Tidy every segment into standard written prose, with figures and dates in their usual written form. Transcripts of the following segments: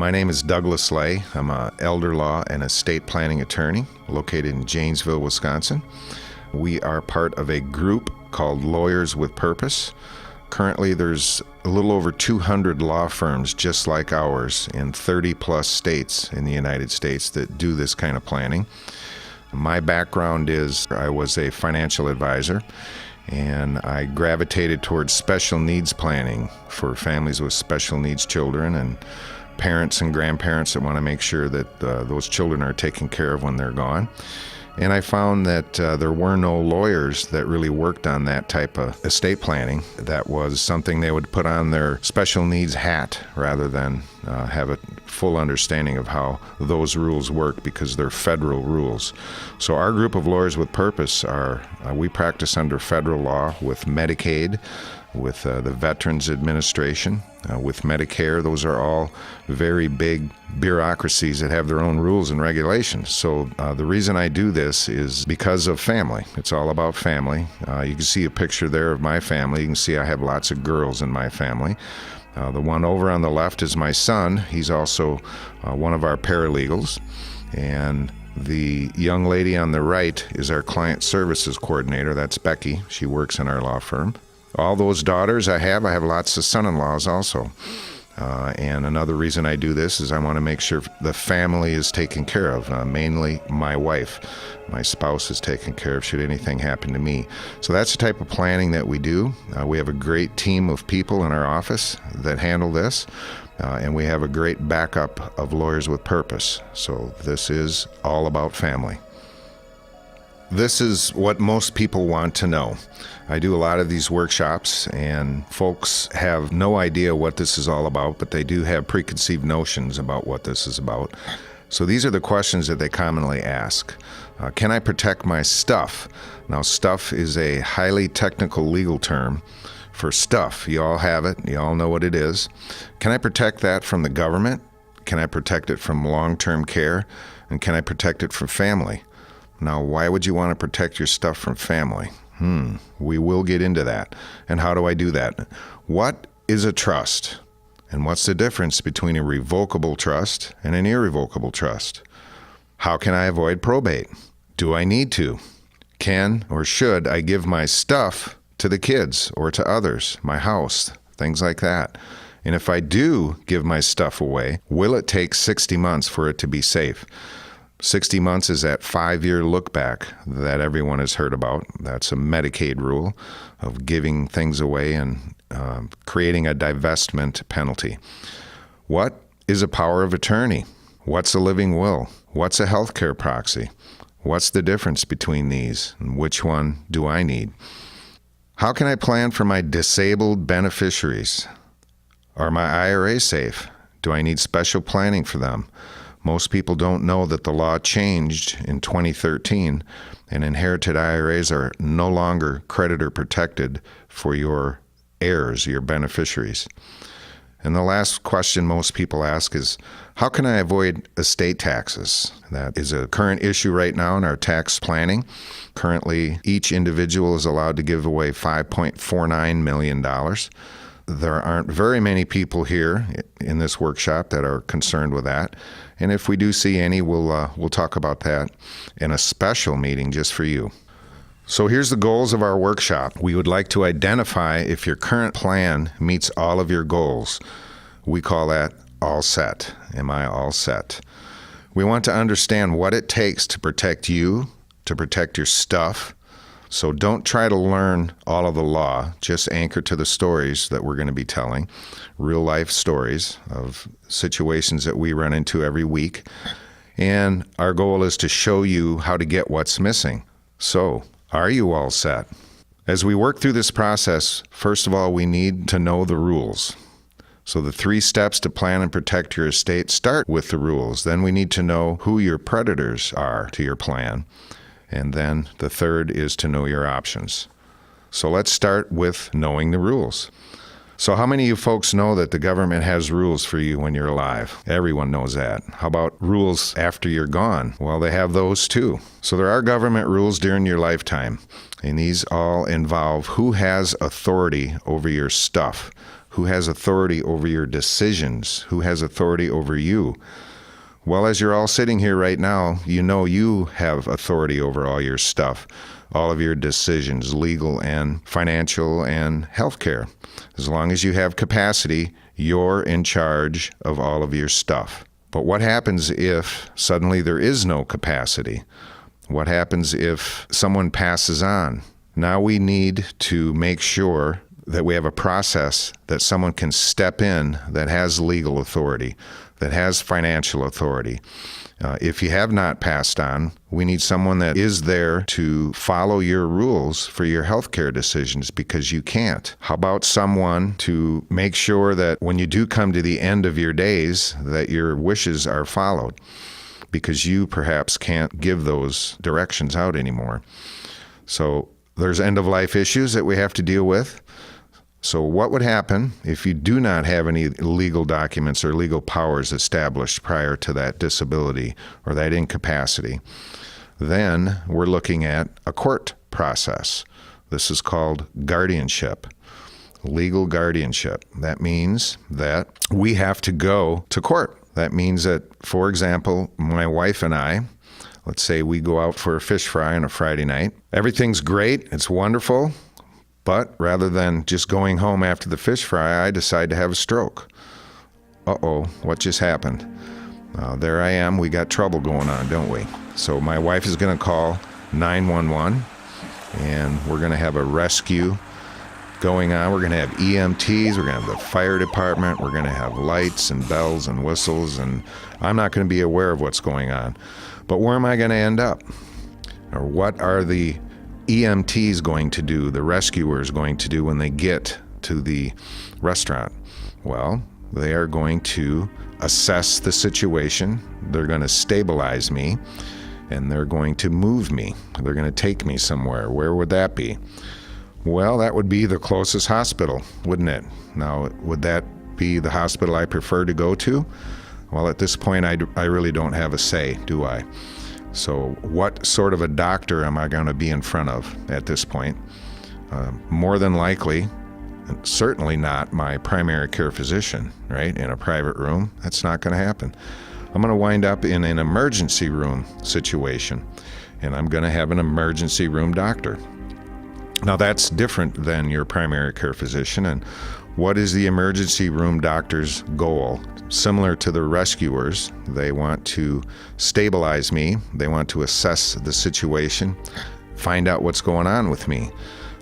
My name is Douglas Ley. I'm an elder law and estate planning attorney located in Janesville, Wisconsin. We are part of a group called Lawyers with Purpose. Currently, there's a little over 200 law firms just like ours in 30 plus states in the United States that do this kind of planning. My background is I was a financial advisor, and I gravitated towards special needs planning for families with special needs children and parents and grandparents that want to make sure that those children are taken care of when they're gone. And I found that there were no lawyers that really worked on that type of estate planning. That was something they would put on their special needs hat rather than have a full understanding of how those rules work, because they're federal rules. So our group of Lawyers with Purpose we practice under federal law with Medicaid, with the Veterans Administration, with Medicare. Those are all very big bureaucracies that have their own rules and regulations. So the reason I do this is because of family. It's all about family. You can see a picture there of my family. You can see I have lots of girls in my family. The one over on the left is my son. He's also one of our paralegals. And the young lady on the right is our client services coordinator. That's Becky. She works in our law firm. All those daughters I have lots of son-in-laws also. And another reason I do this is I want to make sure the family is taken care of, mainly my wife. My spouse is taken care of should anything happen to me. So that's the type of planning that we do. We have a great team of people in our office that handle this, and we have a great backup of Lawyers with Purpose. So this is all about family. This is what most people want to know. I do a lot of these workshops, and folks have no idea what this is all about, but they do have preconceived notions about what this is about. So these are the questions that they commonly ask. Can I protect my stuff? Now, stuff is a highly technical legal term for stuff. You all have it. You all know what it is. Can I protect that from the government? Can I protect it from long-term care? And can I protect it from family? Now, why would you want to protect your stuff from family? We will get into that. And how do I do that? What is a trust? And what's the difference between a revocable trust and an irrevocable trust? How can I avoid probate? Do I need to? Can or should I give my stuff to the kids or to others, my house, things like that? And if I do give my stuff away, will it take 60 months for it to be safe? 60 months is that 5-year look back that everyone has heard about. That's a Medicaid rule of giving things away and creating a divestment penalty. What is a power of attorney? What's a living will? What's a healthcare proxy? What's the difference between these, and which one do I need? How can I plan for my disabled beneficiaries? Are my IRAs safe? Do I need special planning for them? Most people don't know that the law changed in 2013, and inherited IRAs are no longer creditor protected for your heirs, your beneficiaries. And the last question most people ask is, how can I avoid estate taxes? That is a current issue right now in our tax planning. Currently, each individual is allowed to give away $5.49 million. There aren't very many people here in this workshop that are concerned with that. And if we do see any, we'll talk about that in a special meeting just for you. So here's the goals of our workshop. We would like to identify if your current plan meets all of your goals. We call that all set. Am I all set? We want to understand what it takes to protect you, to protect your stuff. So don't try to learn all of the law. Just anchor to the stories that we're going to be telling, real life stories of situations that we run into every week. And our goal is to show you how to get what's missing. So, are you all set? As we work through this process, first of all, we need to know the rules. So the 3 steps to plan and protect your estate start with the rules. Then we need to know who your predators are to your plan. And then the third is to know your options. So let's start with knowing the rules. So how many of you folks know that the government has rules for you when you're alive? Everyone knows that. How about rules after you're gone? Well, they have those too. So there are government rules during your lifetime, and these all involve who has authority over your stuff, Who has authority over your decisions? Who has authority over you? Well, as you're all sitting here right now, you know you have authority over all your stuff, all of your decisions, legal and financial and healthcare. As long as you have capacity, you're in charge of all of your stuff. But what happens if suddenly there is no capacity? What happens if someone passes on? Now we need to make sure that we have a process that someone can step in that has legal authority, that has financial authority. If you have not passed on, we need someone that is there to follow your rules for your healthcare decisions because you can't. How about someone to make sure that when you do come to the end of your days, that your wishes are followed because you perhaps can't give those directions out anymore. So there's end-of-life issues that we have to deal with. So what would happen if you do not have any legal documents or legal powers established prior to that disability or that incapacity? Then we're looking at a court process. This is called guardianship, legal guardianship. That means that we have to go to court. That means that, for example, my wife and I, let's say we go out for a fish fry on a Friday night. Everything's great. It's wonderful. But rather than just going home after the fish fry, I decide to have a stroke. Uh-oh, what just happened? There I am. We got trouble going on, don't we? So my wife is going to call 911, and we're going to have a rescue going on. We're going to have EMTs. We're going to have the fire department. We're going to have lights and bells and whistles, and I'm not going to be aware of what's going on. But where am I going to end up? Or what are the EMTs going to do, the rescuers going to do when they get to the restaurant? Well, they are going to assess the situation. They're going to stabilize me, and they're going to move me. They're going to take me somewhere. Where would that be? Well, that would be the closest hospital, wouldn't it? Now, would that be the hospital I prefer to go to? Well, at this point, I really don't have a say, do I? So what sort of a doctor am I going to be in front of at this point? More than likely, certainly not my primary care physician, right? In a private room, that's not going to happen. I'm going to wind up in an emergency room situation, and I'm going to have an emergency room doctor. Now that's different than your primary care physician. And what is the emergency room doctor's goal? Similar to the rescuers, they want to stabilize me. They want to assess the situation, find out what's going on with me.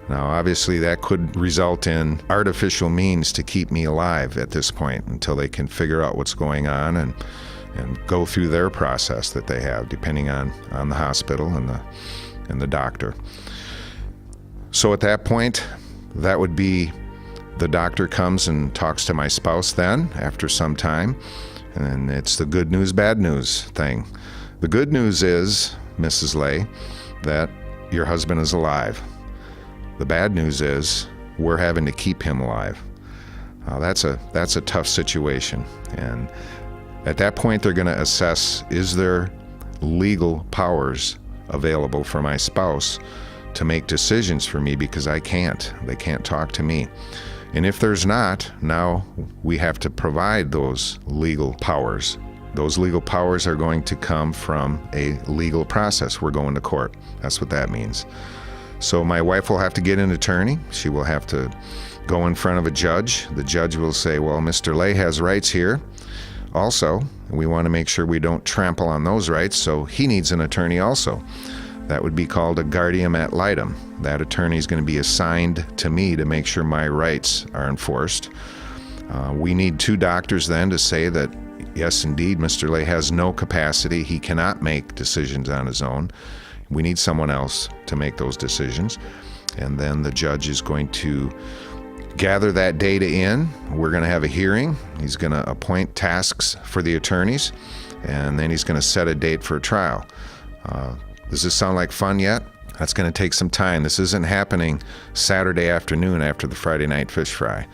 Now, obviously, that could result in artificial means to keep me alive at this point until they can figure out what's going on and go through their process that they have, depending on the hospital and the doctor. So at that point, that would be the doctor comes and talks to my spouse then after some time, and it's the good news, bad news thing. The good news is, Mrs. Ley, that your husband is alive. The bad news is we're having to keep him alive. That's a tough situation, and at that point they're going to assess, is there legal powers available for my spouse to make decisions for me, because they can't talk to me. And if there's not, now we have to provide those legal powers. Those legal powers are going to come from a legal process. We're going to court. That's what that means. So my wife will have to get an attorney. She will have to go in front of a judge. The judge will say, well, Mr. Ley has rights here. Also, we want to make sure we don't trample on those rights, so he needs an attorney also. That would be called a guardian ad litem. That attorney is going to be assigned to me to make sure my rights are enforced. We need two doctors then to say that, yes, indeed, Mr. Ley has no capacity. He cannot make decisions on his own. We need someone else to make those decisions. And then the judge is going to gather that data in. We're going to have a hearing. He's going to appoint tasks for the attorneys, and then he's going to set a date for a trial. Does this sound like fun yet? That's going to take some time. This isn't happening Saturday afternoon after the Friday night fish fry.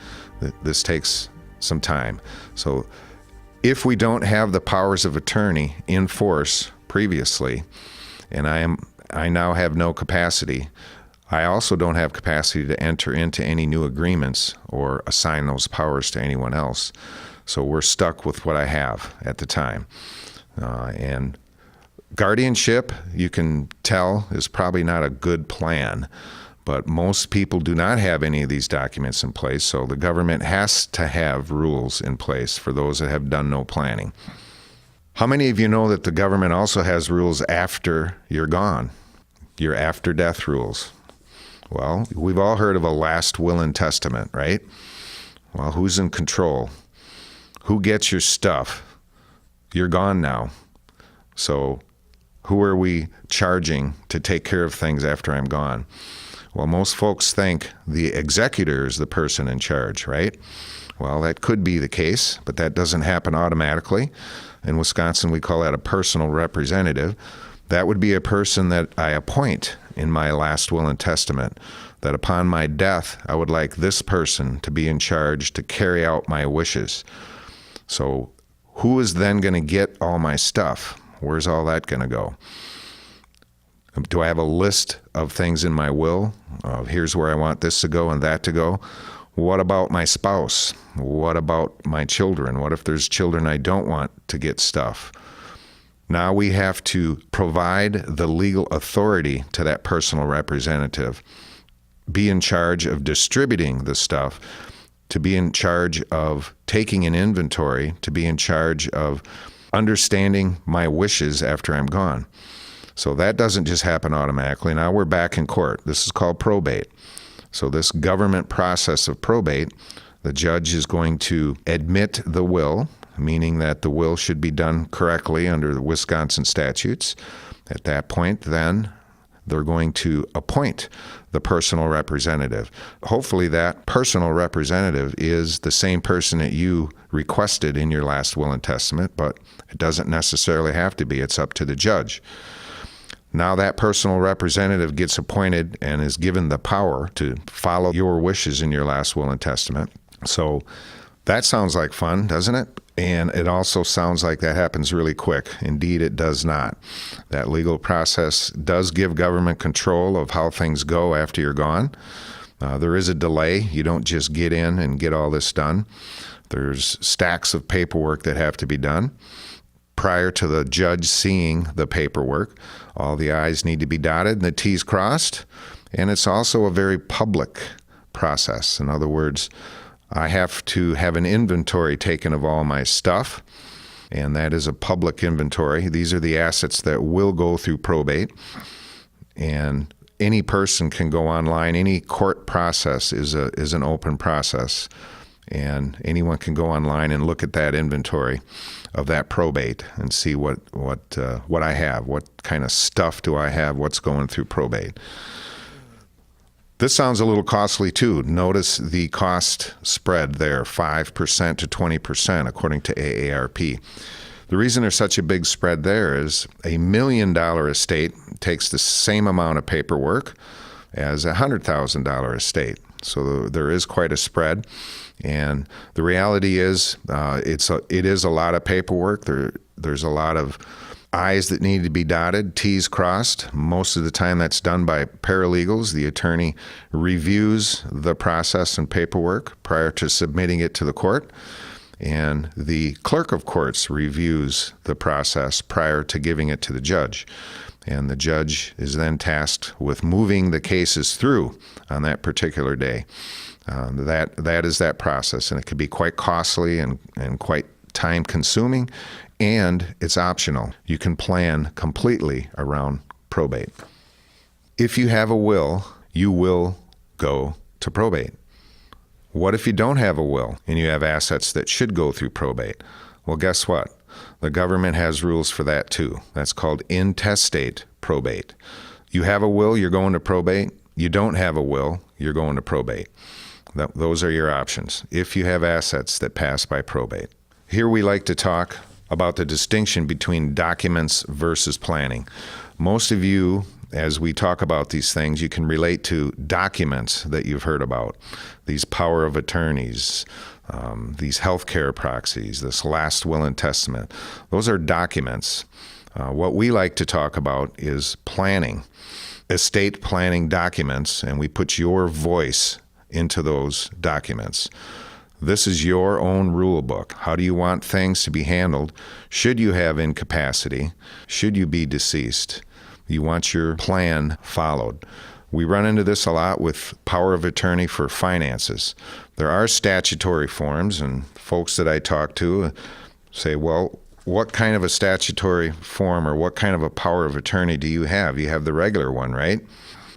This takes some time. So if we don't have the powers of attorney in force previously, and I now have no capacity, I also don't have capacity to enter into any new agreements or assign those powers to anyone else. So we're stuck with what I have at the time. And guardianship, you can tell, is probably not a good plan. But most people do not have any of these documents in place, so the government has to have rules in place for those that have done no planning. How many of you know that the government also has rules after you're gone? Your after-death rules. Well, we've all heard of a last will and testament, right? Well, who's in control? Who gets your stuff? You're gone now. So who are we charging to take care of things after I'm gone? Well, most folks think the executor is the person in charge, right? Well, that could be the case, but that doesn't happen automatically. In Wisconsin, we call that a personal representative. That would be a person that I appoint in my last will and testament, that upon my death, I would like this person to be in charge to carry out my wishes. So who is then going to get all my stuff? Where's all that going to go? Do I have a list of things in my will? Here's where I want this to go and that to go. What about my spouse? What about my children? What if there's children I don't want to get stuff? Now we have to provide the legal authority to that personal representative, be in charge of distributing the stuff, to be in charge of taking an inventory, to be in charge of understanding my wishes after I'm gone. So that doesn't just happen automatically. Now we're back in court. This is called probate. So this government process of probate, the judge is going to admit the will, meaning that the will should be done correctly under the Wisconsin statutes. At that point, then, they're going to appoint the personal representative. Hopefully that personal representative is the same person that you requested in your last will and testament, but it doesn't necessarily have to be. It's up to the judge. Now that personal representative gets appointed and is given the power to follow your wishes in your last will and testament. So that sounds like fun, doesn't it? And it also sounds like that happens really quick. Indeed, it does not. That legal process does give government control of how things go after you're gone. There is a delay. You don't just get in and get all this done. There's stacks of paperwork that have to be done. Prior to the judge seeing the paperwork, all the I's need to be dotted and the T's crossed. And it's also a very public process. In other words, I have to have an inventory taken of all my stuff, and that is a public inventory. These are the assets that will go through probate, and any person can go online. Any court process is an open process, and anyone can go online and look at that inventory of that probate and see what I have, what kind of stuff do I have, what's going through probate. This sounds a little costly too. Notice the cost spread there, 5% to 20%, according to AARP. The reason there's such a big spread there is $1 million estate takes the same amount of paperwork as a $100,000 estate. So there is quite a spread. And the reality is it is a lot of paperwork. There's a lot of I's that need to be dotted, T's crossed. Most of the time that's done by paralegals. The attorney reviews the process and paperwork prior to submitting it to the court, and the clerk of courts reviews the process prior to giving it to the judge. And the judge is then tasked with moving the cases through on that particular day. That is that process, and it can be quite costly and quite time-consuming, and it's optional. You can plan completely around probate. If you have a will, you will go to probate. What if you don't have a will and you have assets that should go through probate? Well, guess what? The government has rules for that too. That's called intestate probate. You have a will, you're going to probate. You don't have a will, you're going to probate. Those are your options if you have assets that pass by probate. Here we like to talk about the distinction between documents versus planning. Most of you, as we talk about these things, you can relate to documents that you've heard about, these power of attorneys, these healthcare proxies, this last will and testament. Those are documents. What we like to talk about is planning. estate planning documents, and we put your voice into those documents. This is your own rule book. How do you want things to be handled? Should you have incapacity? Should you be deceased? You want your plan followed. We run into this a lot with power of attorney for finances. There are statutory forms, and folks that I talk to say, well, what kind of a statutory form or what kind of a power of attorney do you have? You have the regular one, right?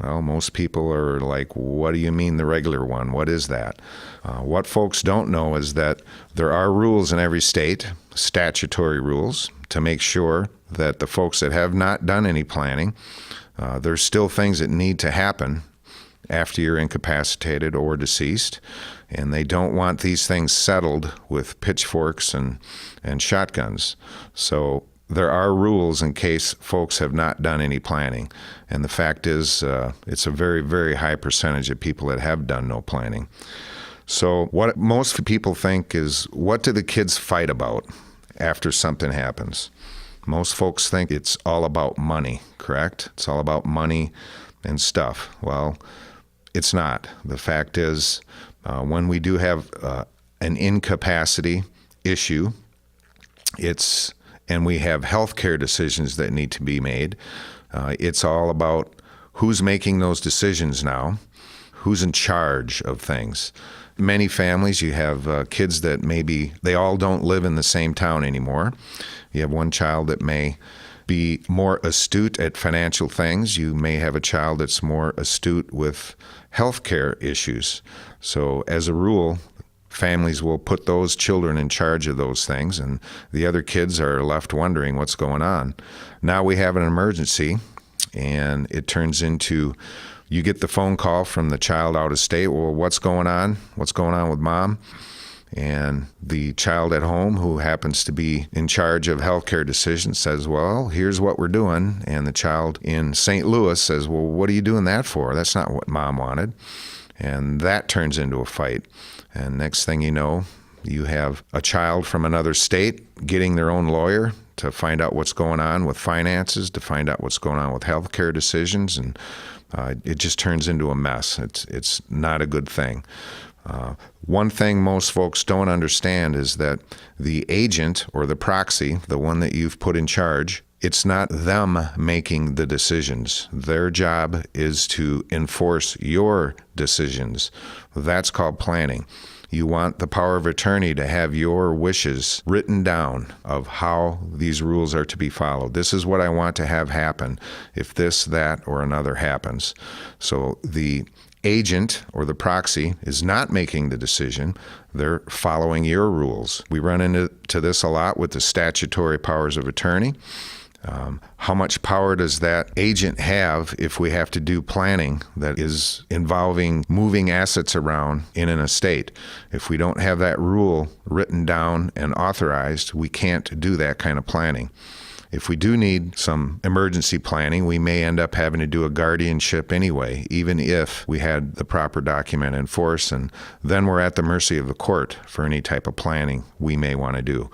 Well, most people are like, what do you mean the regular one? What is that? What folks don't know is that there are rules in every state, statutory rules, to make sure that the folks that have not done any planning, there's still things that need to happen after you're incapacitated or deceased, and they don't want these things settled with pitchforks and shotguns. So there are rules in case folks have not done any planning. And the fact is, it's a very, very high percentage of people that have done no planning. So what most people think is, what do the kids fight about after something happens? Most folks think it's all about money, correct? It's all about money and stuff. Well, it's not. The fact is, when we do have an incapacity issue, and we have healthcare decisions that need to be made, it's all about who's making those decisions now, who's in charge of things. Many families, you have kids that maybe they all don't live in the same town anymore. You have one child that may be more astute at financial things. You may have a child that's more astute with healthcare issues. So as a rule, families will put those children in charge of those things, and the other kids are left wondering what's going on. Now we have an emergency, and it turns into, you get the phone call from the child out of state. Well, what's going on? What's going on with mom? And the child at home, who happens to be in charge of healthcare decisions, says, well, here's what we're doing. And the child in St. Louis says, well, what are you doing that for? That's not what mom wanted. And that turns into a fight. And next thing you know, you have a child from another state getting their own lawyer to find out what's going on with finances, to find out what's going on with healthcare decisions, and it just turns into a mess. It's not a good thing. One thing most folks don't understand is that the agent or the proxy, the one that you've put in charge, it's not them making the decisions. Their job is to enforce your decisions. That's called planning. You want the power of attorney to have your wishes written down of how these rules are to be followed. This is what I want to have happen if this, that, or another happens. So the agent or the proxy is not making the decision. They're following your rules. We run into this a lot with the statutory powers of attorney. How much power does that agent have if we have to do planning that is involving moving assets around in an estate? If we don't have that rule written down and authorized, we can't do that kind of planning. If we do need some emergency planning, we may end up having to do a guardianship anyway, even if we had the proper document in force, and then we're at the mercy of the court for any type of planning we may want to do.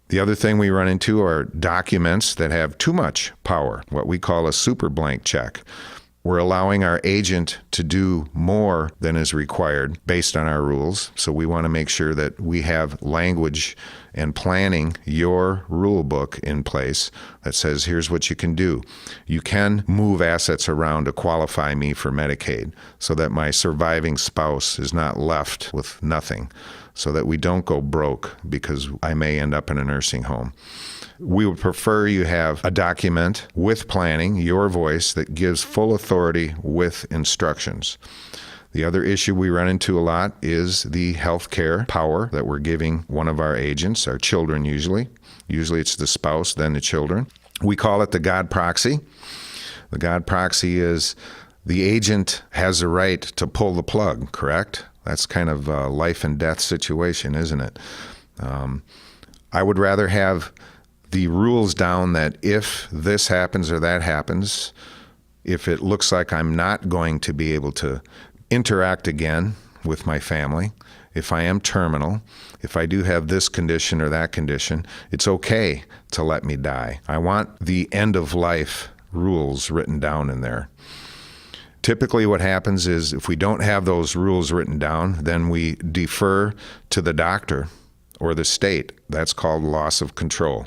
The other thing we run into are documents that have too much power, what we call a super blank check. We're allowing our agent to do more than is required based on our rules, so we want to make sure that we have language and planning your rule book in place that says, here's what you can do. You can move assets around to qualify me for Medicaid so that my surviving spouse is not left with nothing, so that we don't go broke because I may end up in a nursing home. We would prefer you have a document with planning, your voice, that gives full authority with instructions. The other issue we run into a lot is the healthcare power that we're giving one of our agents, our children usually. Usually it's the spouse, then the children. We call it the God proxy. The God proxy is the agent has a right to pull the plug, correct? That's kind of a life and death situation, isn't it? I would rather have the rules down that if this happens or that happens, if it looks like I'm not going to be able to interact again with my family, if I am terminal, if I do have this condition or that condition, it's okay to let me die. I want the end of life rules written down in there. Typically what happens is if we don't have those rules written down, then we defer to the doctor or the state. That's called loss of control.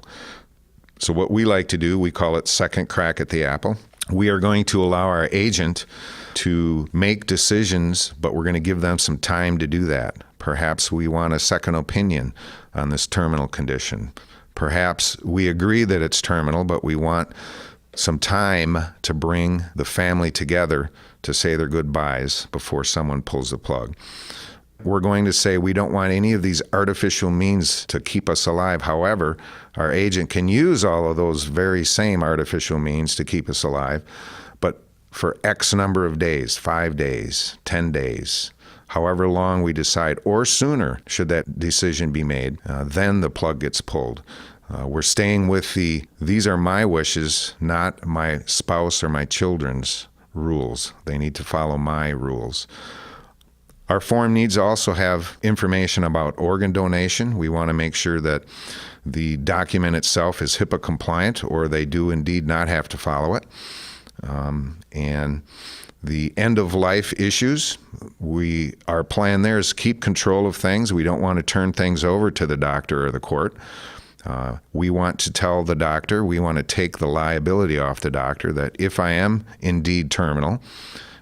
So what we like to do, we call it second crack at the apple. We are going to allow our agent to make decisions, but we're going to give them some time to do that. Perhaps we want a second opinion on this terminal condition. Perhaps we agree that it's terminal, but we want some time to bring the family together to say their goodbyes before someone pulls the plug. We're going to say we don't want any of these artificial means to keep us alive. However, our agent can use all of those very same artificial means to keep us alive, but for X number of days, 5 days, 10 days, however long we decide, or sooner should that decision be made, then the plug gets pulled. We're staying with these are my wishes, not my spouse or my children's rules. They need to follow my rules. Our form needs to also have information about organ donation. We want to make sure that the document itself is HIPAA compliant, or they do indeed not have to follow it. And the end of life issues, our plan there is keep control of things. We don't want to turn things over to the doctor or the court. We want to tell the doctor, we want to take the liability off the doctor that if I am indeed terminal,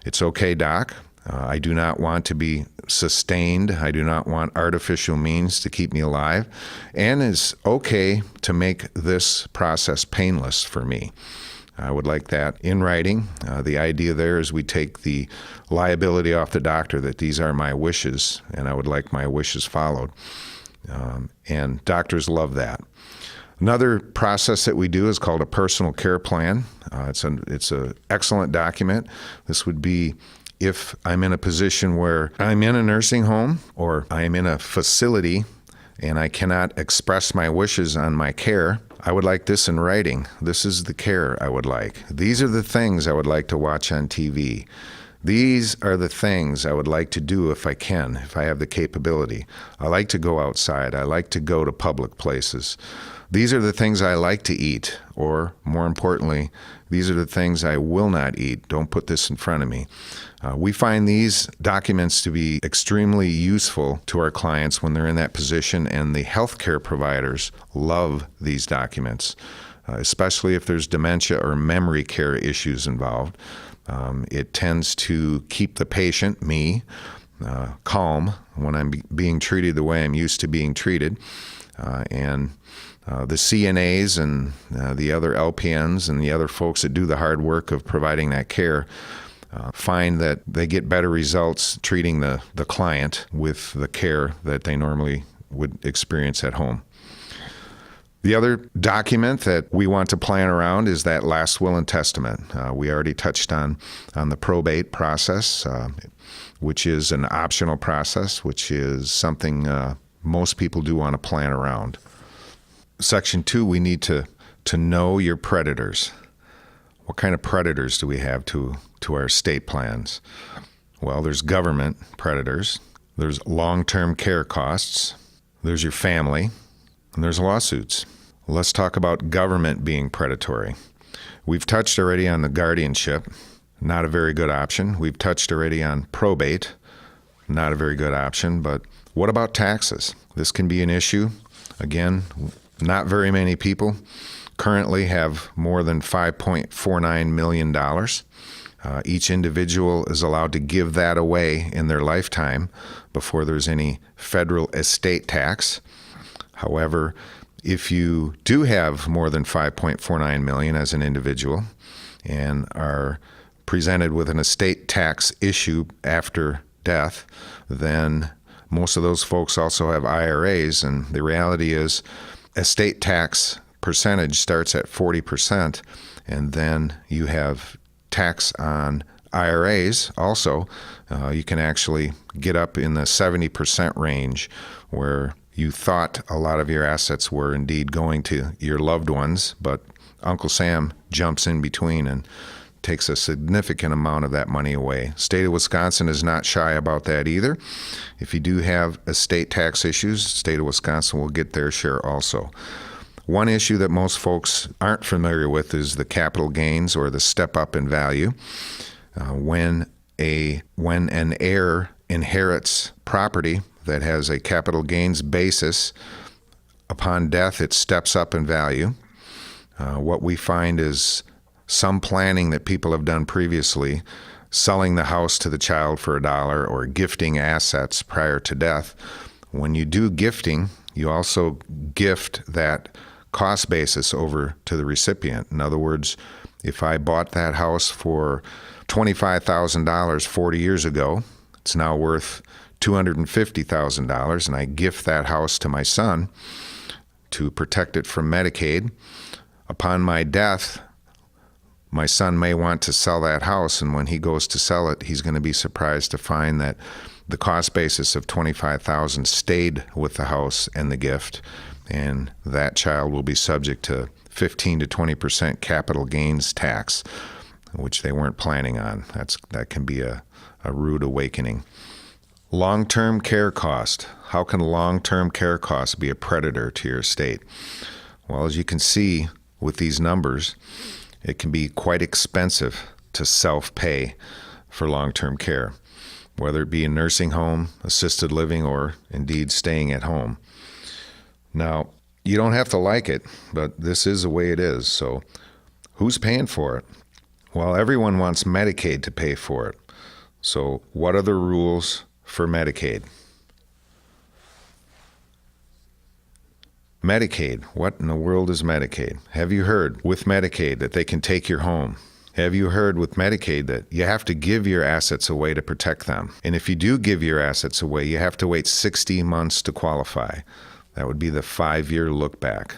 it's okay, doc. I do not want to be sustained. I do not want artificial means to keep me alive. And it's okay to make this process painless for me. I would like that in writing. The idea there is we take the liability off the doctor that these are my wishes, and I would like my wishes followed. And doctors love that. Another process that we do is called a personal care plan. It's an excellent document. This would be if I'm in a position where I'm in a nursing home or I am in a facility and I cannot express my wishes on my care, I would like this in writing. This is the care I would like. These are the things I would like to watch on TV. These are the things I would like to do if I can, if I have the capability. I like to go outside. I like to go to public places. These are the things I like to eat, or more importantly, these are the things I will not eat. Don't put this in front of me. We find these documents to be extremely useful to our clients when they're in that position, and the healthcare providers love these documents, especially if there's dementia or memory care issues involved. It tends to keep the patient, me, calm when I'm being treated the way I'm used to being treated. And the CNAs and the other LPNs and the other folks that do the hard work of providing that care find that they get better results treating the client with the care that they normally would experience at home. The other document that we want to plan around is that last will and testament. We already touched on the probate process, which is an optional process, which is something most people do want to plan around. Section 2, we need to know your predators. What kind of predators do we have to our estate plans? Well, there's government predators, there's long-term care costs, there's your family, and there's lawsuits. Let's talk about government being predatory. We've touched already on the guardianship, not a very good option. We've touched already on probate, not a very good option. But what about taxes? This can be an issue. Again, not very many people currently have more than $5.49 million. Each individual is allowed to give that away in their lifetime before there's any federal estate tax. However, if you do have more than $5.49 million as an individual and are presented with an estate tax issue after death, then most of those folks also have IRAs, and the reality is estate tax percentage starts at 40%, and then you have tax on IRAs also. You can actually get up in the 70% range where you thought a lot of your assets were indeed going to your loved ones, but Uncle Sam jumps in between and takes a significant amount of that money away. State of Wisconsin is not shy about that either. If you do have estate tax issues, state of Wisconsin will get their share also. One issue that most folks aren't familiar with is the capital gains or the step up in value. When an heir inherits property that has a capital gains basis, upon death it steps up in value. What we find is some planning that people have done previously, selling the house to the child for $1 or gifting assets prior to death. When you do gifting, you also gift that cost basis over to the recipient. In other words, if I bought that house for $25,000 40 years ago, it's now worth $250,000, and I gift that house to my son to protect it from Medicaid. Upon my death, my son may want to sell that house, and when he goes to sell it, he's going to be surprised to find that the cost basis of $25,000 stayed with the house and the gift, and that child will be subject to 15 to 20% capital gains tax, which they weren't planning on. That can be a rude awakening. Long-term care cost. How can long-term care costs be a predator to your estate? Well, as you can see with these numbers, it can be quite expensive to self-pay for long-term care, whether it be a nursing home, assisted living, or indeed staying at home. Now, you don't have to like it, but this is the way it is. So who's paying for it? Well, everyone wants Medicaid to pay for it. So what are the rules for Medicaid? Medicaid. What in the world is Medicaid? Have you heard with Medicaid that they can take your home? Have you heard with Medicaid that you have to give your assets away to protect them? And if you do give your assets away, you have to wait 60 months to qualify. That would be the 5-year look back.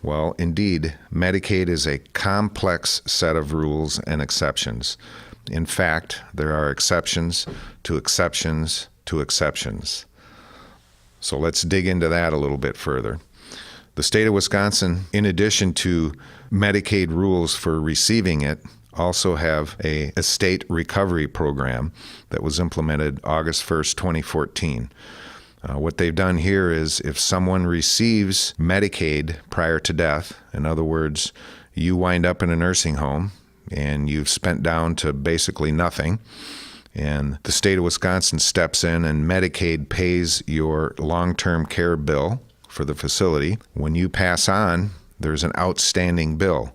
Well, indeed, Medicaid is a complex set of rules and exceptions. In fact, there are exceptions to exceptions to exceptions. So let's dig into that a little bit further. The state of Wisconsin, in addition to Medicaid rules for receiving it, also have a estate recovery program that was implemented August 1st, 2014. What they've done here is if someone receives Medicaid prior to death, in other words, you wind up in a nursing home and you've spent down to basically nothing, and the state of Wisconsin steps in and Medicaid pays your long-term care bill for the facility. When you pass on, there's an outstanding bill,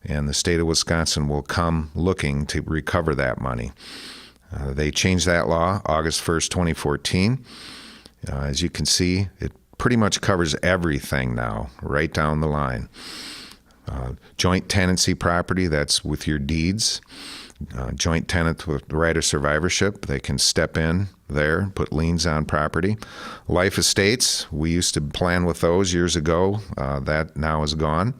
and the state of Wisconsin will come looking to recover that money. They changed that law August 1st, 2014. As you can see, it pretty much covers everything now, right down the line. Joint tenancy property, that's with your deeds. Joint tenant with the right of survivorship, they can step in there, put liens on property. Life estates, we used to plan with those years ago. That now is gone.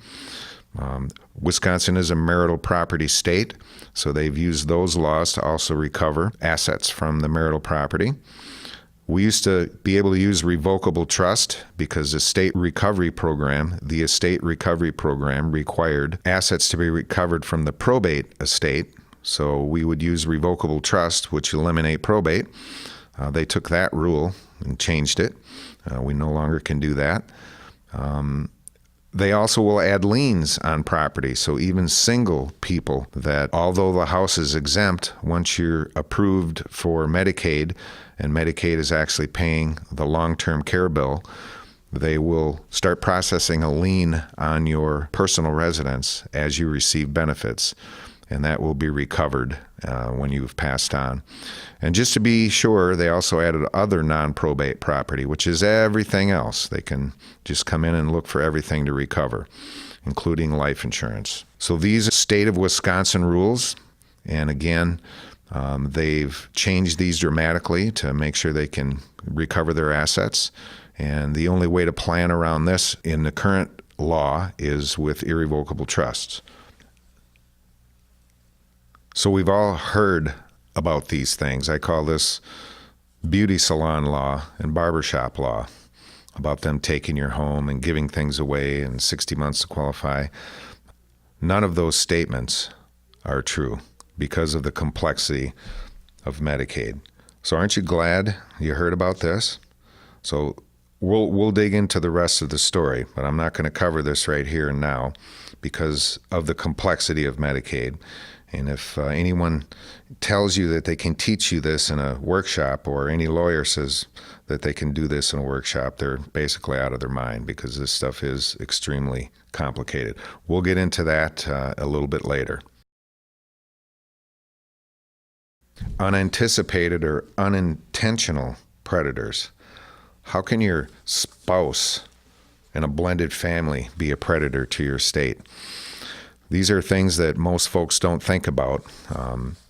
Wisconsin is a marital property state, so they've used those laws to also recover assets from the marital property. We used to be able to use revocable trust because the estate recovery program required assets to be recovered from the probate estate. So we would use revocable trust, which eliminate probate. They took that rule and changed it. We no longer can do that. They also will add liens on property. So even single people that, although the house is exempt, once you're approved for Medicaid, and Medicaid is actually paying the long-term care bill, they will start processing a lien on your personal residence as you receive benefits, and that will be recovered when you've passed on. And just to be sure, they also added other non-probate property, which is everything else. They can just come in and look for everything to recover, including life insurance. So these are state of Wisconsin rules, and again, they've changed these dramatically to make sure they can recover their assets. And the only way to plan around this in the current law is with irrevocable trusts. So we've all heard about these things. I call this beauty salon law and barbershop law, about them taking your home and giving things away in 60 months to qualify. None of those statements are true because of the complexity of Medicaid. So aren't you glad you heard about this? So We'll dig into the rest of the story, but I'm not going to cover this right here and now because of the complexity of Medicaid. And if anyone tells you that they can teach you this in a workshop, or any lawyer says that they can do this in a workshop, they're basically out of their mind, because this stuff is extremely complicated. We'll get into that a little bit later. Unanticipated or unintentional predators. How can your spouse in a blended family be a predator to your estate? These are things that most folks don't think about,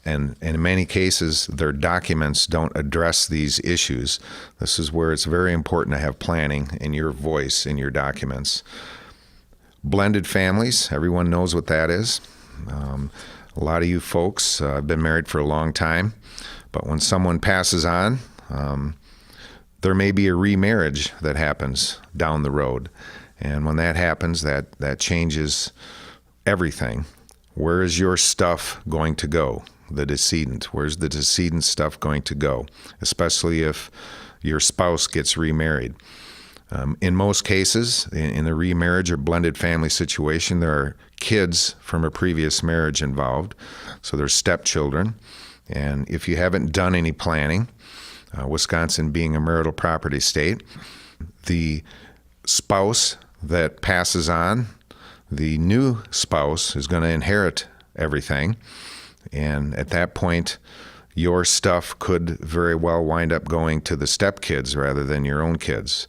and in many cases, their documents don't address these issues. This is where it's very important to have planning and your voice in your documents. Blended families, everyone knows what that is. A lot of you folks have been married for a long time, but when someone passes on, there may be a remarriage that happens down the road. And when that happens, that changes everything. Where is your stuff going to go? The decedent. Where's the decedent stuff going to go? Especially if your spouse gets remarried. In most cases, in a remarriage or blended family situation, there are kids from a previous marriage involved. So there's stepchildren. And if you haven't done any planning, Wisconsin being a marital property state, the spouse that passes on, the new spouse is going to inherit everything. And at that point, your stuff could very well wind up going to the stepkids rather than your own kids.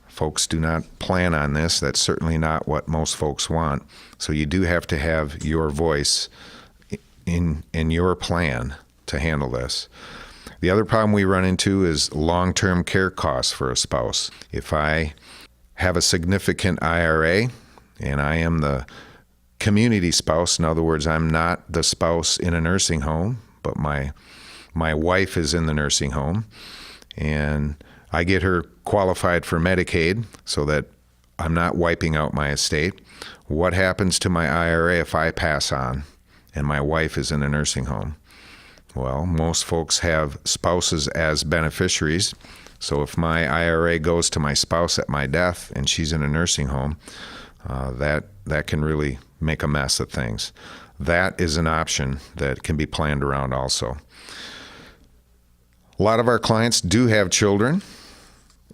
Folks do not plan on this. That's certainly not what most folks want. So you do have to have your voice in your plan to handle this. The other problem we run into is long-term care costs for a spouse. If I have a significant IRA and I am the community spouse, in other words, I'm not the spouse in a nursing home, but my wife is in the nursing home, and I get her qualified for Medicaid so that I'm not wiping out my estate. What happens to my IRA if I pass on and my wife is in a nursing home? Well, most folks have spouses as beneficiaries. So if my IRA goes to my spouse at my death and she's in a nursing home, that can really make a mess of things. That is an option that can be planned around also. A lot of our clients do have children,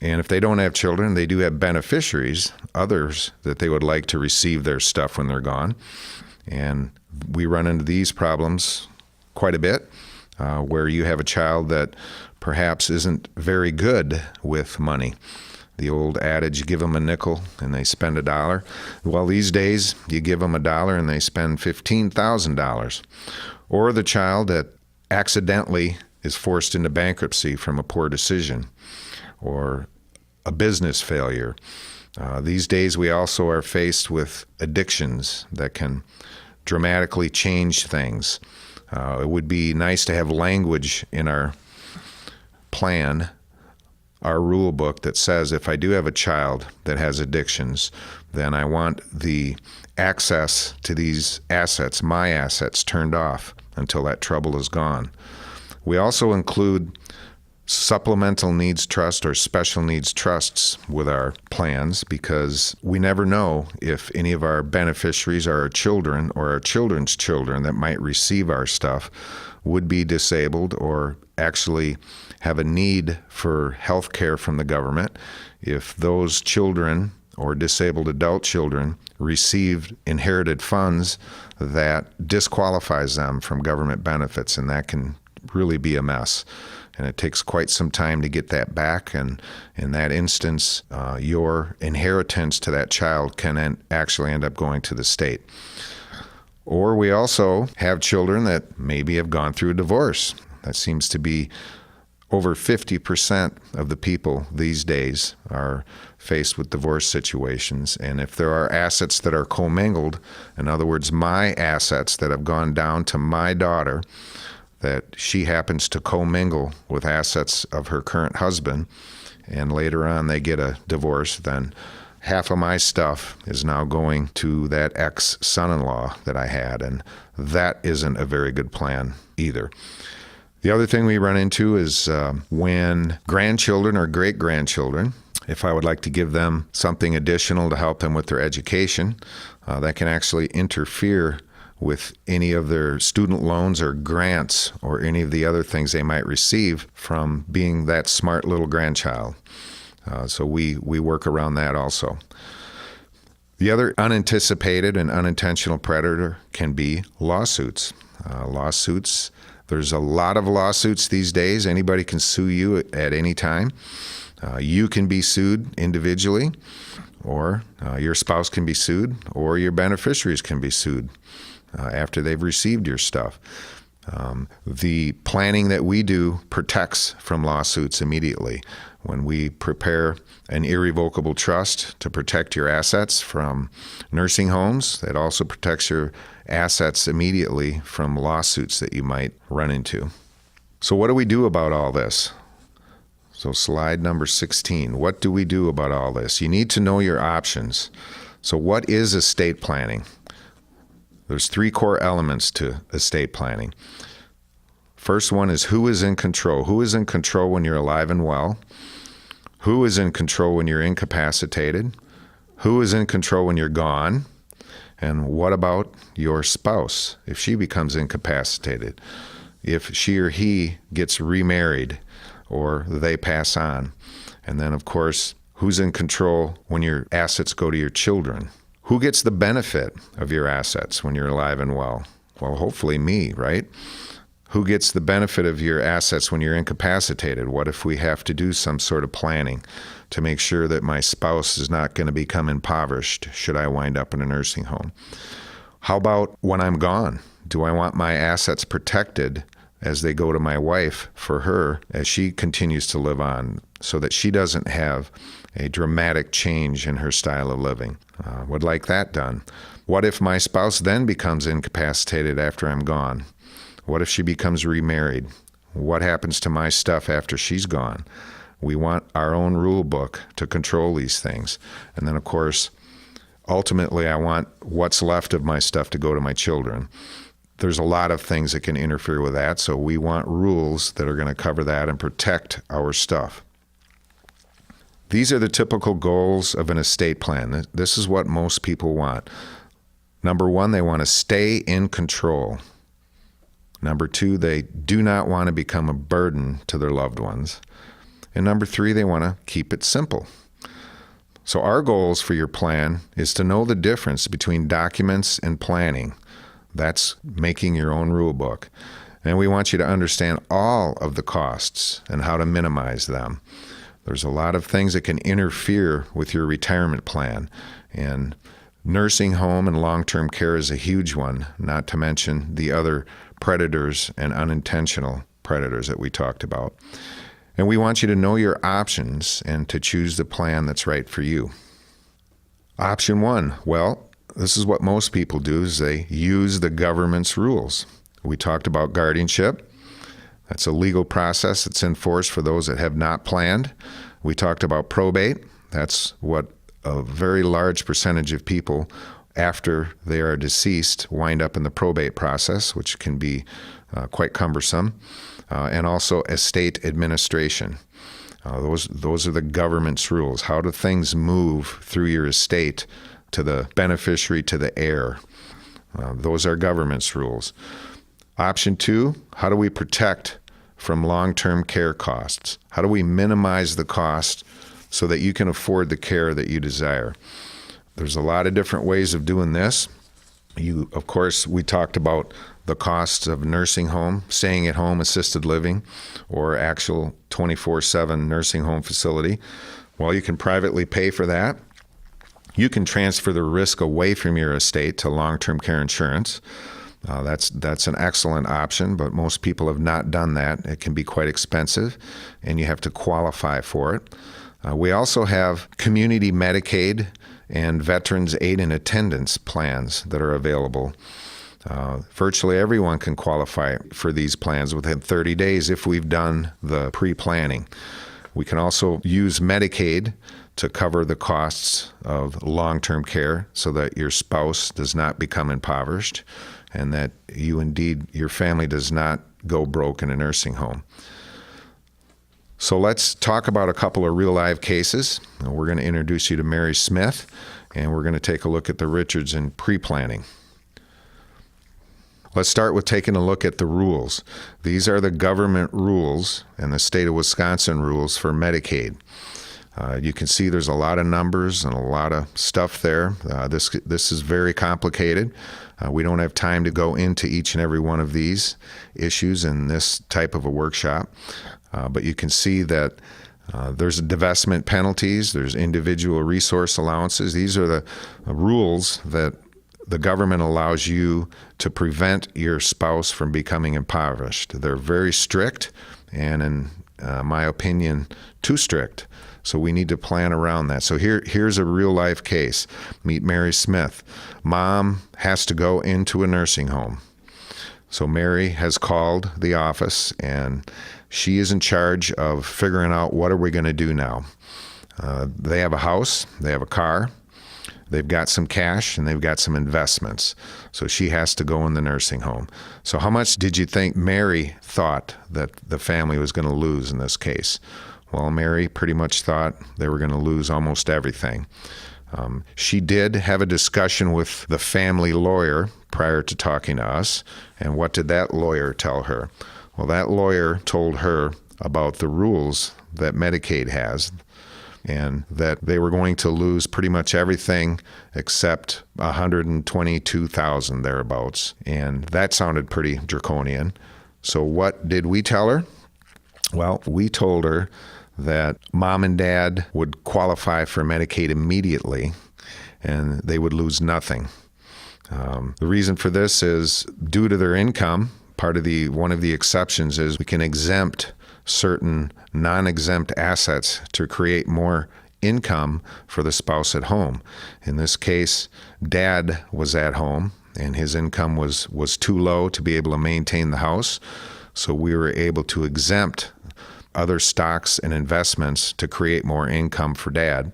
and if they don't have children, they do have beneficiaries, others that they would like to receive their stuff when they're gone. And we run into these problems quite a bit, where you have a child that perhaps isn't very good with money. The old adage, you give them a nickel and they spend $1. Well, these days, you give them $1 and they spend $15,000. Or the child that accidentally is forced into bankruptcy from a poor decision or a business failure. These days, we also are faced with addictions that can dramatically change things. It would be nice to have language in our plan, our rule book, that says if I do have a child that has addictions, then I want the access to these assets, my assets, turned off until that trouble is gone. We also include supplemental needs trust or special needs trusts with our plans, because we never know if any of our beneficiaries are our children or our children's children that might receive our stuff would be disabled or actually have a need for health care from the government. If those children or disabled adult children received inherited funds, that disqualifies them from government benefits, and that can really be a mess. And it takes quite some time to get that back. And in that instance, your inheritance to that child can actually end up going to the state. Or we also have children that maybe have gone through a divorce. That seems to be over 50% of the people these days are faced with divorce situations. And if there are assets that are commingled, in other words, my assets that have gone down to my daughter, that she happens to commingle with assets of her current husband, and later on they get a divorce, then half of my stuff is now going to that ex-son-in-law that I had, and that isn't a very good plan either. The other thing we run into is when grandchildren or great-grandchildren If I would like to give them something additional to help them with their education, that can actually interfere with any of their student loans or grants or any of the other things they might receive from being that smart little grandchild. So we work around that also. The other unanticipated and unintentional predator can be lawsuits. There's a lot of lawsuits these days. Anybody can sue you at any time. You can be sued individually, or your spouse can be sued, or your beneficiaries can be sued after they've received your stuff. The planning that we do protects from lawsuits immediately. When we prepare an irrevocable trust to protect your assets from nursing homes, that also protects your assets immediately from lawsuits that you might run into. So what do we do about all this? So slide number 16, what do we do about all this? You need to know your options. So what is estate planning? There's 3 core elements to estate planning. First one is who is in control? Who is in control when you're alive and well? Who is in control when you're incapacitated? Who is in control when you're gone? And what about your spouse if she becomes incapacitated? If she or he gets remarried or they pass on? And then, of course, who's in control when your assets go to your children? Who gets the benefit of your assets when you're alive and well? Well, hopefully me, right? Who gets the benefit of your assets when you're incapacitated? What if we have to do some sort of planning to make sure that my spouse is not going to become impoverished should I wind up in a nursing home? How about when I'm gone? Do I want my assets protected as they go to my wife for her as she continues to live on so that she doesn't have a dramatic change in her style of living? Would like that done. What if my spouse then becomes incapacitated after I'm gone? What if she becomes remarried? What happens to my stuff after she's gone? We want our own rule book to control these things. And then, of course, ultimately, I want what's left of my stuff to go to my children. There's a lot of things that can interfere with that, so we want rules that are going to cover that and protect our stuff. These are the typical goals of an estate plan. This is what most people want. Number 1, they want to stay in control. Number 2, they do not want to become a burden to their loved ones. And number 3, they want to keep it simple. So our goals for your plan is to know the difference between documents and planning. That's making your own rule book. And we want you to understand all of the costs and how to minimize them. There's a lot of things that can interfere with your retirement plan. And nursing home and long-term care is a huge one, not to mention the other predators and unintentional predators that we talked about. And we want you to know your options and to choose the plan that's right for you. Option 1, well, this is what most people do, is they use the government's rules. We talked about guardianship. That's a legal process that's in force for those that have not planned. We talked about probate. That's what a very large percentage of people after they are deceased wind up in the probate process, which can be quite cumbersome, and also estate administration. Those are the government's rules. How do things move through your estate to the beneficiary, to the heir? Those are government's rules. Option 2, how do we protect from long-term care costs? How do we minimize the cost so that you can afford the care that you desire? There's a lot of different ways of doing this. Of course, we talked about the costs of nursing home, staying at home, assisted living, or actual 24/7 nursing home facility. Well, you can privately pay for that. You can transfer the risk away from your estate to long-term care insurance. That's an excellent option, but most people have not done that. It can be quite expensive, and you have to qualify for it. We also have community Medicaid and Veterans Aid and Attendance plans that are available. Virtually everyone can qualify for these plans within 30 days if we've done the pre-planning. We can also use Medicaid to cover the costs of long-term care so that your spouse does not become impoverished and that your family does not go broke in a nursing home. So let's talk about a couple of real live cases. We're going to introduce you to Mary Smith, and we're going to take a look at the Richards in pre-planning. Let's start with taking a look at the rules. These are the government rules and the state of Wisconsin rules for Medicaid. You can see there's a lot of numbers and a lot of stuff there. This is very complicated. We don't have time to go into each and every one of these issues in this type of a workshop. But you can see that there's divestment penalties, there's individual resource allowances. These are the rules that the government allows you to prevent your spouse from becoming impoverished. They're very strict, and in my opinion, too strict. So we need to plan around that. So here's a real life case. Meet Mary Smith. Mom has to go into a nursing home. So Mary has called the office, and she is in charge of figuring out what are we going to do now. They have a house, they have a car, they've got some cash, and they've got some investments. So she has to go in the nursing home. So how much did you think Mary thought that the family was going to lose in this case? Well, Mary pretty much thought they were going to lose almost everything. She did have a discussion with the family lawyer prior to talking to us. And what did that lawyer tell her? Well, that lawyer told her about the rules that Medicaid has, and that they were going to lose pretty much everything except $122,000 thereabouts. And that sounded pretty draconian. So what did we tell her? Well, we told her that mom and dad would qualify for Medicaid immediately, and they would lose nothing. The reason for this is due to their income. One of the exceptions is we can exempt certain non-exempt assets to create more income for the spouse at home. In this case, dad was at home, and his income was too low to be able to maintain the house, so we were able to exempt other stocks and investments to create more income for dad,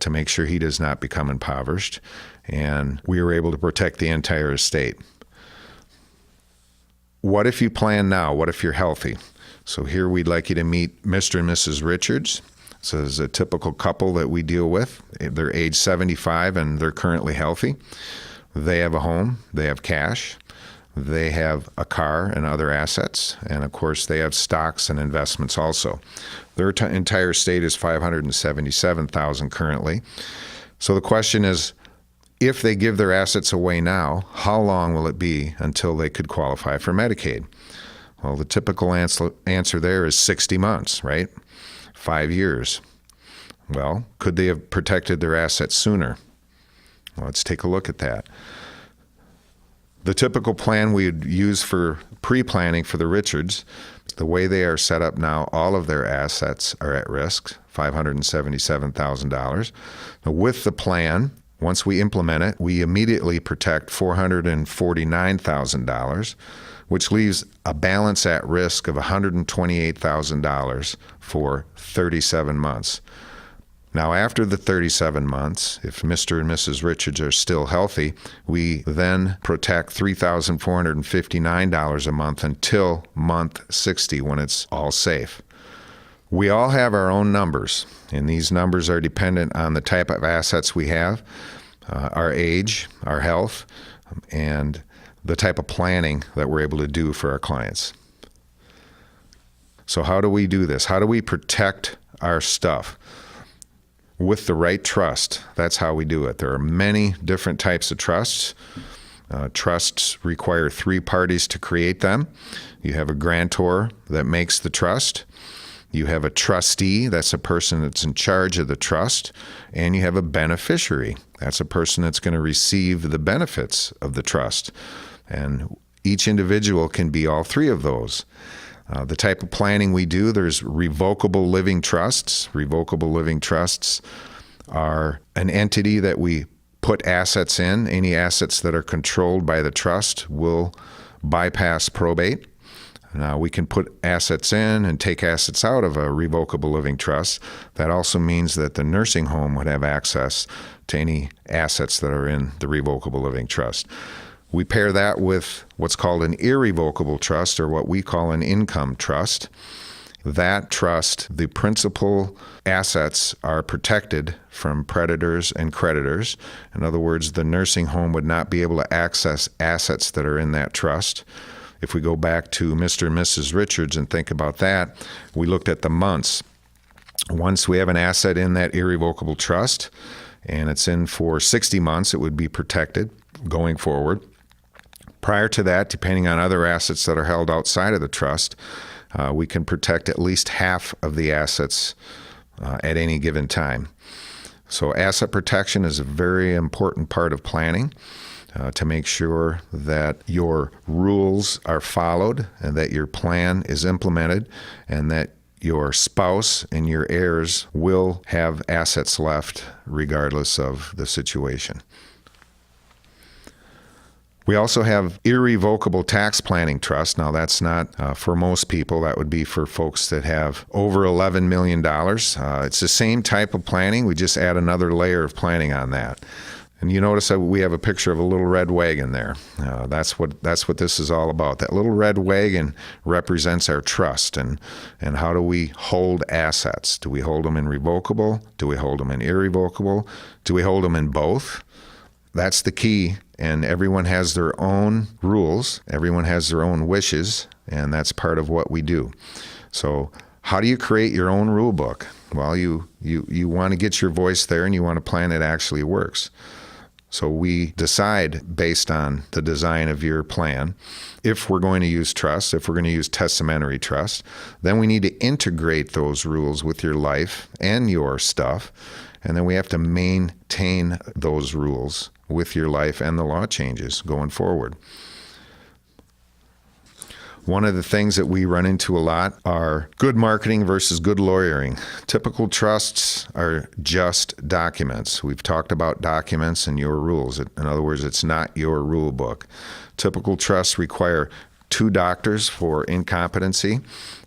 to make sure he does not become impoverished. And we were able to protect the entire estate. What if you plan now? What if you're healthy? So here we'd like you to meet Mr. and Mrs. Richards. This is a typical couple that we deal with. They're age 75 and they're currently healthy. They have a home, they have cash, they have a car and other assets, and of course they have stocks and investments also. Their entire estate is $577,000 currently. So the question is, if they give their assets away now, how long will it be until they could qualify for Medicaid? Well, the typical answer there is 60 months, right? 5 years. Well, could they have protected their assets sooner? Well, let's take a look at that. The typical plan we would use for pre-planning for the Richards, the way they are set up now, all of their assets are at risk, $577,000. With the plan, once we implement it, we immediately protect $449,000, which leaves a balance at risk of $128,000 for 37 months. Now, after the 37 months, if Mr. and Mrs. Richards are still healthy, we then protect $3,459 a month until month 60 when it's all safe. We all have our own numbers, and these numbers are dependent on the type of assets we have, our age, our health, and the type of planning that we're able to do for our clients. So how do we do this? How do we protect our stuff? With the right trust. That's how we do it. There are many different types of trusts. Trusts require 3 parties to create them. You have a grantor that makes the trust. You have a trustee, that's a person that's in charge of the trust. And you have a beneficiary. That's a person that's going to receive the benefits of the trust. And each individual can be all 3 of those. The type of planning we do, there's revocable living trusts. Revocable living trusts are an entity that we put assets in. Any assets that are controlled by the trust will bypass probate. Now, we can put assets in and take assets out of a revocable living trust. That also means that the nursing home would have access to any assets that are in the revocable living trust. We pair that with what's called an irrevocable trust, or what we call an income trust. that trust, the principal assets are protected from predators and creditors. In other words, the nursing home would not be able to access assets that are in that trust. If we go back to Mr. and Mrs. Richards and think about that, we looked at the months. Once we have an asset in that irrevocable trust, and it's in for 60 months, it would be protected going forward. Prior to that, depending on other assets that are held outside of the trust, we can protect at least half of the assets at any given time. So asset protection is a very important part of planning to make sure that your rules are followed and that your plan is implemented and that your spouse and your heirs will have assets left regardless of the situation. We also have irrevocable tax planning trust. Now, that's not for most people. That would be for folks that have over $11 million. It's the same type of planning. We just add another layer of planning on that. And you notice that we have a picture of a little red wagon there. That's what this is all about. That little red wagon represents our trust and how do we hold assets? Do we hold them in revocable? Do we hold them in irrevocable? Do we hold them in both? That's the key, and everyone has their own rules. Everyone has their own wishes, and that's part of what we do. So how do you create your own rule book? Well, you want to get your voice there, and you want to plan it actually works. So we decide based on the design of your plan if we're going to use trust, if we're going to use testamentary trust. Then we need to integrate those rules with your life and your stuff, and then we have to maintain those rules with your life and the law changes going forward. One of the things that we run into a lot are good marketing versus good lawyering. Typical trusts are just documents. We've talked about documents and your rules. In other words, it's not your rule book. Typical trusts require 2 doctors for incompetency.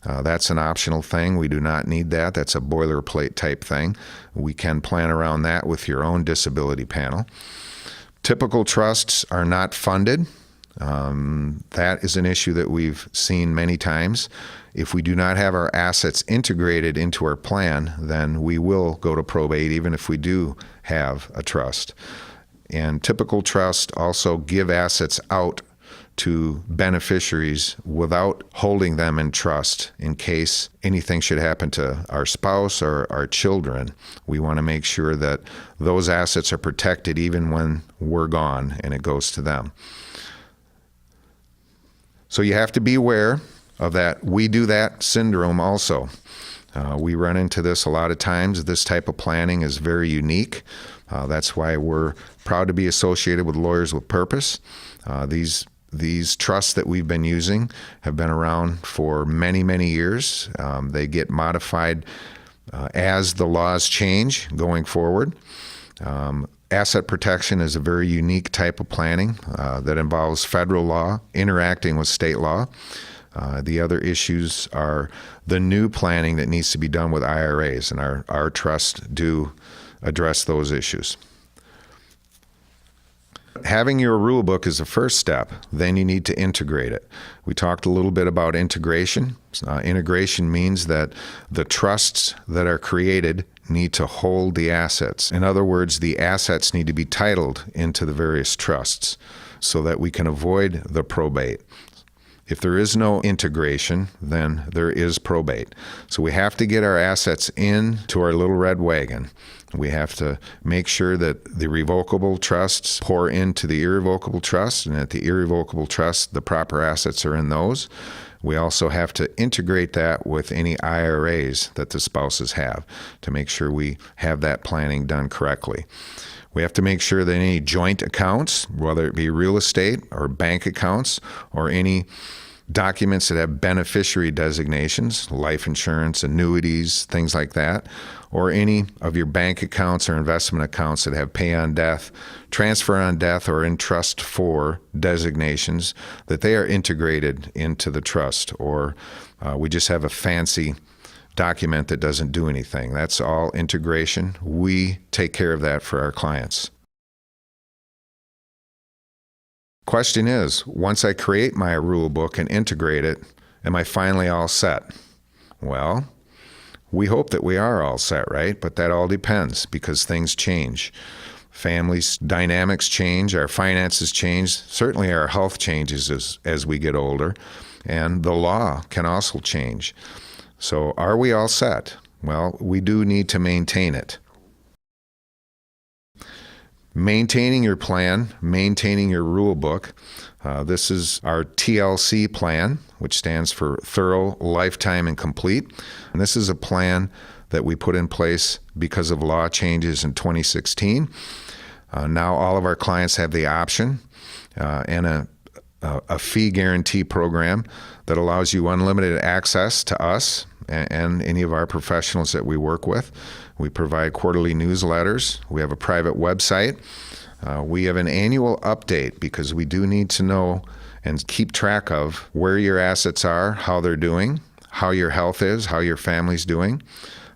That's an optional thing. We do not need that. That's a boilerplate type thing. We can plan around that with your own disability panel. Typical trusts are not funded. That is an issue that we've seen many times. If we do not have our assets integrated into our plan, then we will go to probate even if we do have a trust. And typical trusts also give assets out to beneficiaries without holding them in trust in case anything should happen to our spouse or our children. We want to make sure that those assets are protected even when we're gone and it goes to them. So you have to be aware of that we do that syndrome also. We run into this a lot of times. This type of planning is very unique. That's why we're proud to be associated with Lawyers with Purpose. These trusts that we've been using have been around for many, many years. They get modified as the laws change going forward. Asset protection is a very unique type of planning that involves federal law interacting with state law. The other issues are the new planning that needs to be done with IRAs, and our trusts do address those issues. Having your rule book is the first step. Then you need to integrate it. We talked a little bit about integration. Integration means that the trusts that are created need to hold the assets. In other words, the assets need to be titled into the various trusts so that we can avoid the probate. If there is no integration, then there is probate. So we have to get our assets into our little red wagon. We have to make sure that the revocable trusts pour into the irrevocable trust, and at the irrevocable trust, the proper assets are in those. We also have to integrate that with any IRAs that the spouses have to make sure we have that planning done correctly. We have to make sure that any joint accounts, whether it be real estate or bank accounts or any documents that have beneficiary designations, life insurance, annuities, things like that, or any of your bank accounts or investment accounts that have pay on death, transfer on death, or in trust for designations, that they are integrated into the trust, or we just have a fancy document that doesn't do anything. That's all integration. We take care of that for our clients. Question is, once I create my rule book and integrate it, am I finally all set? Well, we hope that we are all set, right? But that all depends because things change. Families' dynamics change, our finances change, certainly our health changes as we get older, and the law can also change. So are we all set? Well, we do need to maintain it. Maintaining your plan, maintaining your rule book. This is our TLC plan, which stands for Thorough, Lifetime, and Complete. And this is a plan that we put in place because of law changes in 2016. Now all of our clients have the option and a fee guarantee program that allows you unlimited access to us and any of our professionals that we work with. We provide quarterly newsletters. We have a private website. We have an annual update because we do need to know and keep track of where your assets are, how they're doing, how your health is, how your family's doing.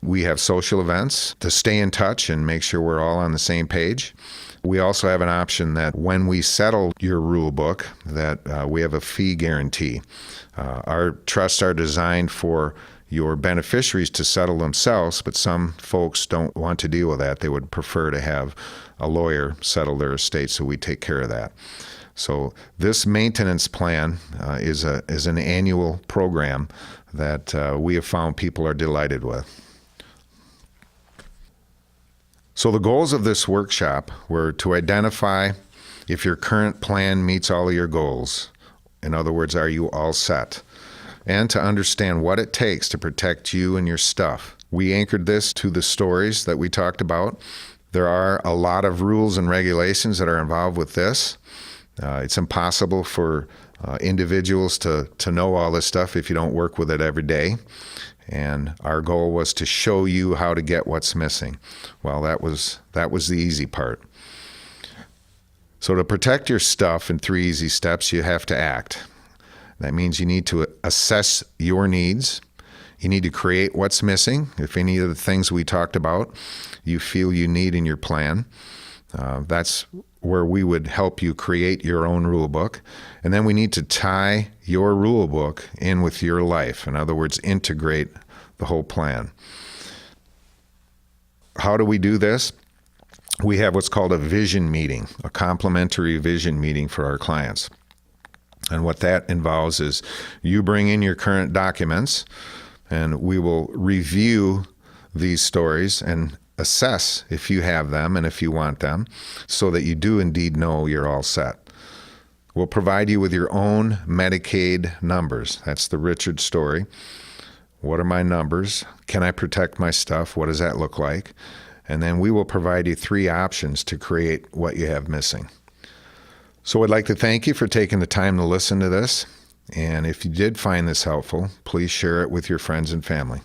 We have social events to stay in touch and make sure we're all on the same page. We also have an option that when we settle your rule book, that we have a fee guarantee. Our trusts are designed for your beneficiaries to settle themselves, but some folks don't want to deal with that. They would prefer to have a lawyer settle their estate, so we take care of that. So this maintenance plan is an annual program that we have found people are delighted with. So the goals of this workshop were to identify if your current plan meets all of your goals. In other words, are you all set? And to understand what it takes to protect you and your stuff. We anchored this to the stories that we talked about. There are a lot of rules and regulations that are involved with this. It's impossible for individuals to know all this stuff if you don't work with it every day. And our goal was to show you how to get what's missing. Well, that was the easy part. So to protect your stuff in 3 easy steps, you have to act. That means you need to assess your needs. You need to create what's missing. If any of the things we talked about you feel you need in your plan, that's where we would help you create your own rule book. And then we need to tie your rule book in with your life. In other words, integrate the whole plan. How do we do this? We have what's called a vision meeting, a complimentary vision meeting for our clients. And what that involves is you bring in your current documents, and we will review these stories and assess if you have them and if you want them, so that you do indeed know you're all set. We'll provide you with your own Medicaid numbers. That's the Richard story. What are my numbers? Can I protect my stuff? What does that look like? And then we will provide you 3 options to create what you have missing. So I'd like to thank you for taking the time to listen to this. And if you did find this helpful, please share it with your friends and family.